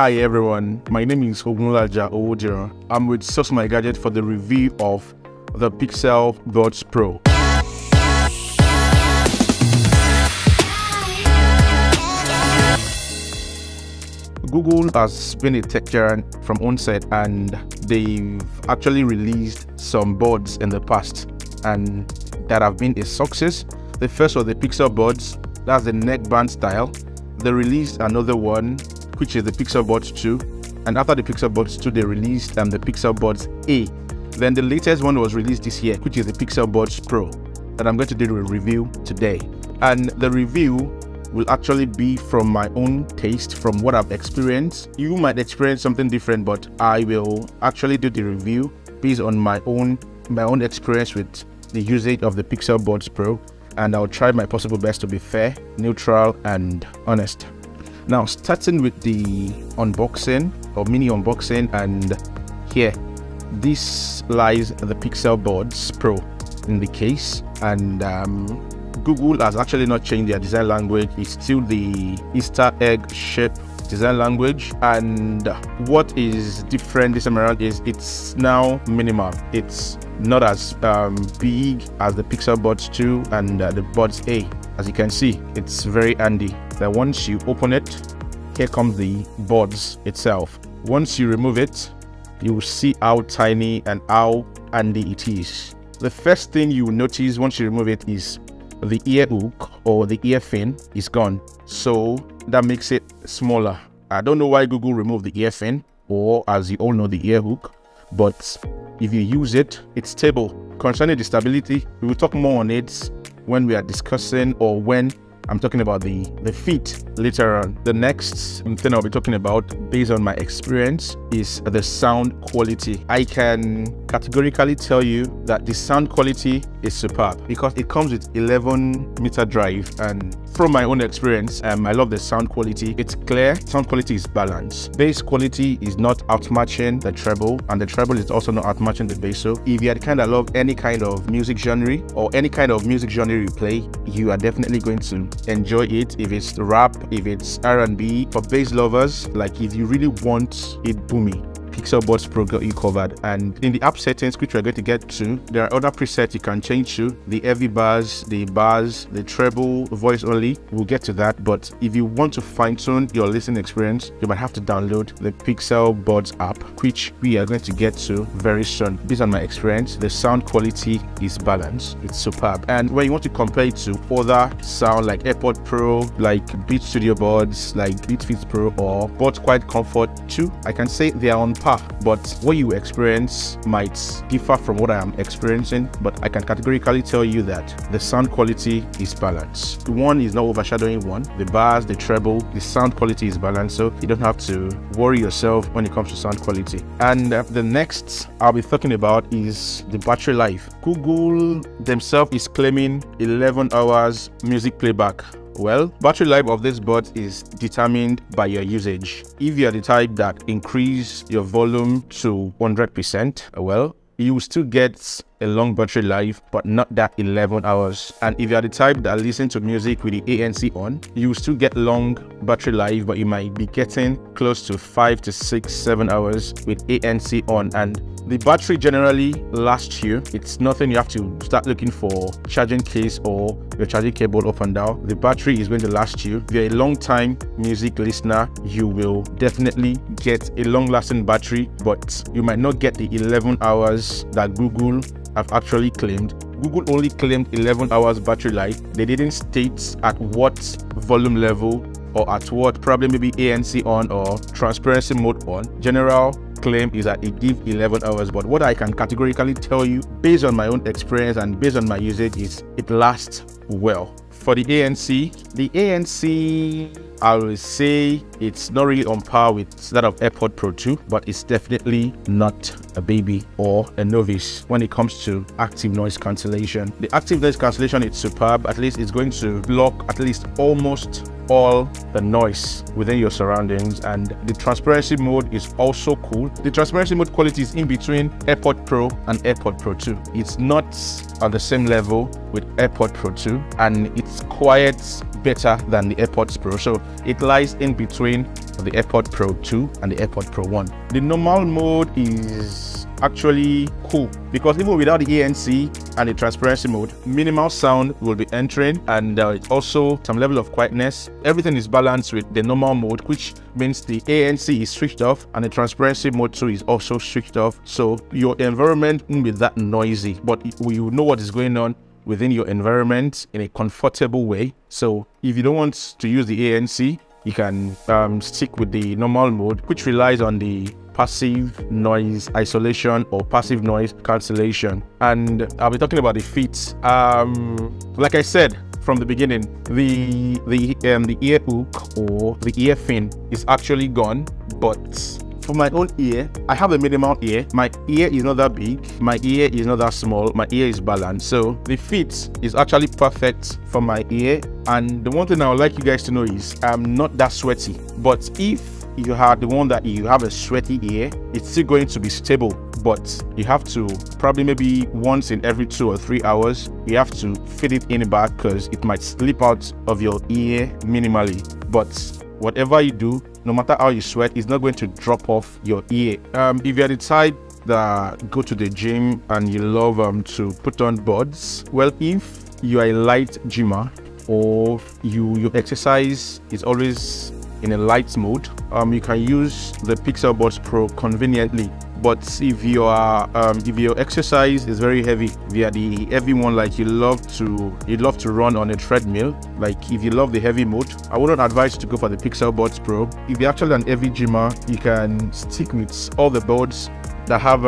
Hi everyone, my name is Ogunlaja Owodiro. I'm with Source My Gadget for the review of the Pixel Buds Pro. Google has been a tech giant from onset, and they've actually released some buds in the past and that have been a success. The first was the Pixel Buds, that's the neckband style. They released another one, which is the Pixel Buds 2, and after the Pixel Buds 2 they released the Pixel Buds A. Then the latest one was released this year, which is the Pixel Buds Pro, that I'm going to do a review today. And the review will actually be from my own taste, from what I've experienced. You might experience something different, but I will actually do the review based on my own experience with the usage of the Pixel Buds Pro, and I'll try my possible best to be fair, neutral, and honest. Now, starting with the unboxing or mini unboxing, and here, this lies the Pixel Buds Pro in the case, and Google has actually not changed their design language. It's still the Easter egg shape design language, and what is different this time around is it's now minimal. It's not as big as the Pixel Buds 2 and the Buds A. As you can see, it's very handy. That once you open it, here comes the buds itself. Once you remove it, you will see how tiny and how handy it is. The first thing you will notice once you remove it is the ear hook or the ear fin is gone, so that makes it smaller. I don't know why Google removed the ear fin, or as you all know, the ear hook, but if you use it, it's stable. Concerning the stability, we will talk more on it when we are discussing, or when I'm talking about the feet later on. The next thing I'll be talking about, based on my experience, is the sound quality. I can categorically tell you that the sound quality is superb because it comes with 11-meter drive, and from my own experience, I love the sound quality. It's clear, sound quality is balanced. Bass quality is not outmatching the treble, and the treble is also not outmatching the bass. So if you kind of love any kind of music genre, or any kind of music genre you play, you are definitely going to enjoy it. If it's rap, if it's R&B, for bass lovers, like if you really want it boomy, Pixel Buds Pro got you covered. And in the app settings, which we're going to get to, there are other presets you can change to: the heavy bars, the treble, voice only. We'll get to that. But if you want to fine-tune your listening experience, you might have to download the Pixel Buds app, which we are going to get to very soon. Based on my experience, the sound quality is balanced. It's superb. And when you want to compare it to other sound like AirPod Pro, like Beats Studio Buds, like Beats Fit Pro, or Buds Quiet Comfort 2, I can say they are on par, but what you experience might differ from what I am experiencing. But I can categorically tell you that the sound quality is balanced. One is not overshadowing one. The bars, the treble, the sound quality is balanced, so you don't have to worry yourself when it comes to sound quality. And the next I'll be talking about is the battery life. Google themselves is claiming 11 hours music playback. Well, battery life of this bud is determined by your usage. If you are the type that increase your volume to 100%, well, you will still get a long battery life, but not that 11 hours. And if you are the type that listen to music with the ANC on, you will still get long battery life, but you might be getting close to 5 to 6, 7 hours with ANC on. And the battery generally lasts you. It's nothing you have to start looking for charging case or your charging cable up and down. The battery is going to last you. If you're a long time music listener, you will definitely get a long lasting battery, but you might not get the 11 hours that Google have actually claimed. Google only claimed 11 hours battery life. They didn't state at what volume level, or at what, probably maybe ANC on or transparency mode on. General claim is that it gives 11 hours, but what I can categorically tell you based on my own experience and based on my usage is it lasts well. For the ANC, I will say it's not really on par with that of AirPod Pro 2, but it's definitely not a baby or a novice when it comes to active noise cancellation. The active noise cancellation is superb. At least it's going to block at least almost all the noise within your surroundings, and the transparency mode is also cool. The transparency mode quality is in between AirPod Pro and AirPod Pro 2. It's not on the same level with AirPod Pro 2, and it's quite better than the AirPods Pro, so it lies in between the AirPod Pro 2 and the AirPod Pro 1. The normal mode is actually cool because even without the ANC and the transparency mode, minimal sound will be entering, and also some level of quietness. Everything is balanced with the normal mode, which means the ANC is switched off and the transparency mode too is also switched off, so your environment won't be that noisy, but you know what is going on within your environment in a comfortable way. So if you don't want to use the ANC, you can stick with the normal mode, which relies on the passive noise isolation or passive noise cancellation. And I'll be talking about the feet. Like I said from the beginning, the ear hook or the ear fin is actually gone, but for my own ear, I have a minimal ear. My ear is not that big, my ear is not that small, my ear is balanced. So the fit is actually perfect for my ear. And the one thing I would like you guys to know is I'm not that sweaty. But if you have the one that you have a sweaty ear, it's still going to be stable, but you have to probably maybe once in every 2 or 3 hours, you have to fit it in back because it might slip out of your ear minimally. But whatever you do, no matter how you sweat, it's not going to drop off your ear. If you're the type that go to the gym and you love to put on buds, well, if you are a light gymmer or your exercise is always in a light mode, you can use the Pixel Buds Pro conveniently. But if your exercise is very heavy, if you are the heavy one, like you love to run on a treadmill, like if you love the heavy mode, I wouldn't advise you to go for the Pixel Buds Pro. If you're actually an heavy gymmer, you can stick with all the buds that have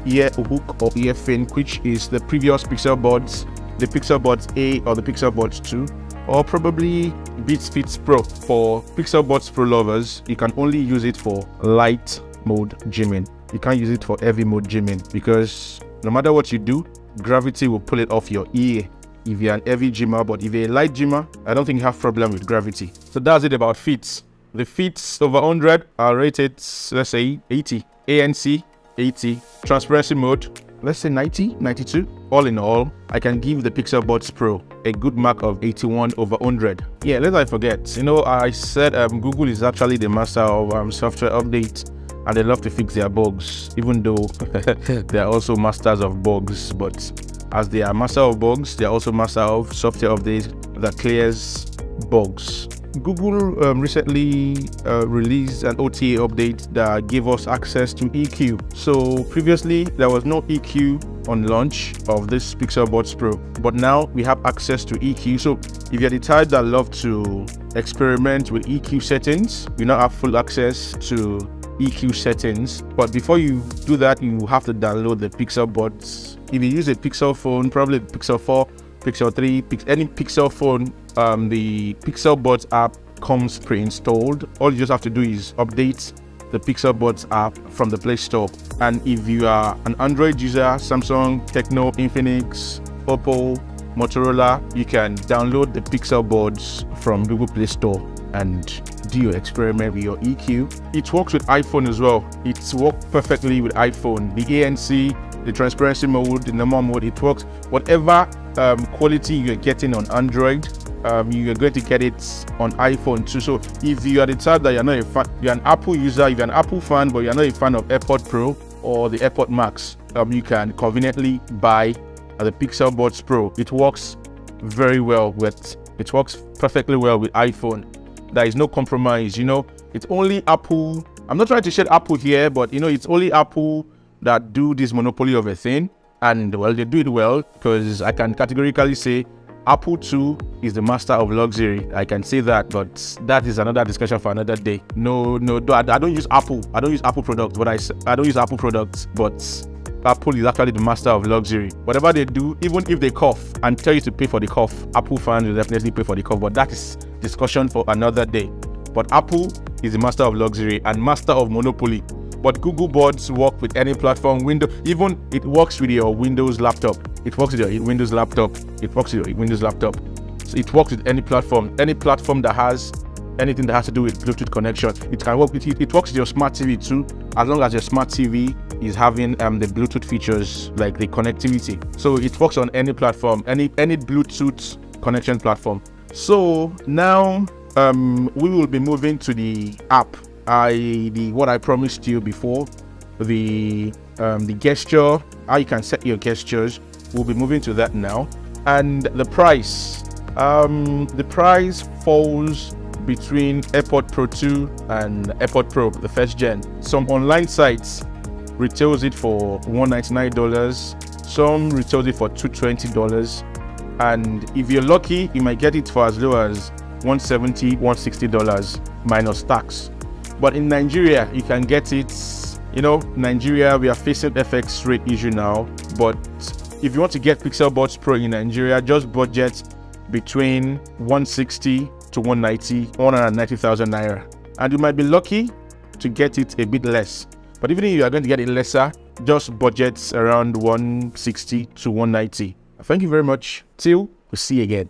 ear hook or ear fin, which is the previous Pixel Buds, the Pixel Buds A or the Pixel Buds 2, or probably Beats Fit Pro. For Pixel Buds Pro lovers, you can only use it for light mode gymming. You can't use it for heavy mode gymming because no matter what you do, gravity will pull it off your ear if you're an heavy gymmer. But if you're a light gymmer, I don't think you have problem with gravity. So that's it about fits. The fits over 100 are rated, let's say 80. ANC 80. Transparency mode, let's say 90, 92. All in all, I can give the Pixel Buds Pro a good mark of 81 over 100. Yeah, lest I forget, you know, I said Google is actually the master of software updates, and they love to fix their bugs, even though they are also masters of bugs. But as they are master of bugs, they are also master of software updates that clears bugs. Google recently released an OTA update that gave us access to EQ. So previously there was no EQ on launch of this Pixel Buds Pro, but now we have access to EQ. So if you're the type that love to experiment with EQ settings, you now have full access to EQ settings. But before you do that, you have to download the Pixel Buds. If you use a Pixel phone, probably Pixel 4, Pixel 3, any Pixel phone, the Pixel Buds app comes pre-installed. All you just have to do is update the Pixel Buds app from the Play Store. And if you are an Android user, Samsung, Tecno, Infinix, Oppo, Motorola, you can download the Pixel Buds from Google Play Store and do your experiment with your EQ. It works with iPhone as well. It's worked perfectly with iPhone. The ANC, the transparency mode, the normal mode, it works. Whatever quality you're getting on Android, you're going to get it on iPhone too. So if you are the type that you're not a fan, you're an Apple user, if you're an Apple fan but you're not a fan of AirPod Pro or the AirPod Max, you can conveniently buy the Pixel Buds Pro. It works very well with, it works perfectly well with iPhone. There is no compromise, you know. It's only Apple. I'm not trying to shade Apple here, but you know, it's only Apple that do this monopoly of a thing, and well, they do it well, because I can categorically say Apple too is the master of luxury. I can say that, but that is another discussion for another day. No, I don't use Apple. I don't use Apple products, but I don't use Apple products, but Apple is actually the master of luxury. Whatever they do, even if they cough and tell you to pay for the cough, Apple fans will definitely pay for the cough, but that is discussion for another day. But Apple is the master of luxury and master of monopoly. But Google Buds work with any platform, even it works with your Windows laptop. It works with your Windows laptop. It works with your Windows laptop. So it works with any platform that has anything that has to do with Bluetooth connection. It can work with it. It works with your smart TV too, as long as your smart TV is having the Bluetooth features like the connectivity. So it works on any platform, any Bluetooth connection platform. So now we will be moving to the app. what I promised you before, the gesture, how you can set your gestures. We'll be moving to that now. And the price falls between AirPod Pro 2 and AirPod Pro, the first gen. Some online sites retails it for $199, some retails it for $220, and if you're lucky, you might get it for as low as $170, $160 minus tax. But in Nigeria, you can get it. You know, Nigeria, we are facing FX rate issue now, but if you want to get Pixel Buds Pro in Nigeria, just budget between 160 to 190,000 naira, and you might be lucky to get it a bit less. But even if you are going to get it lesser, just budget around 160 to 190. Thank you very much. Till we see you again.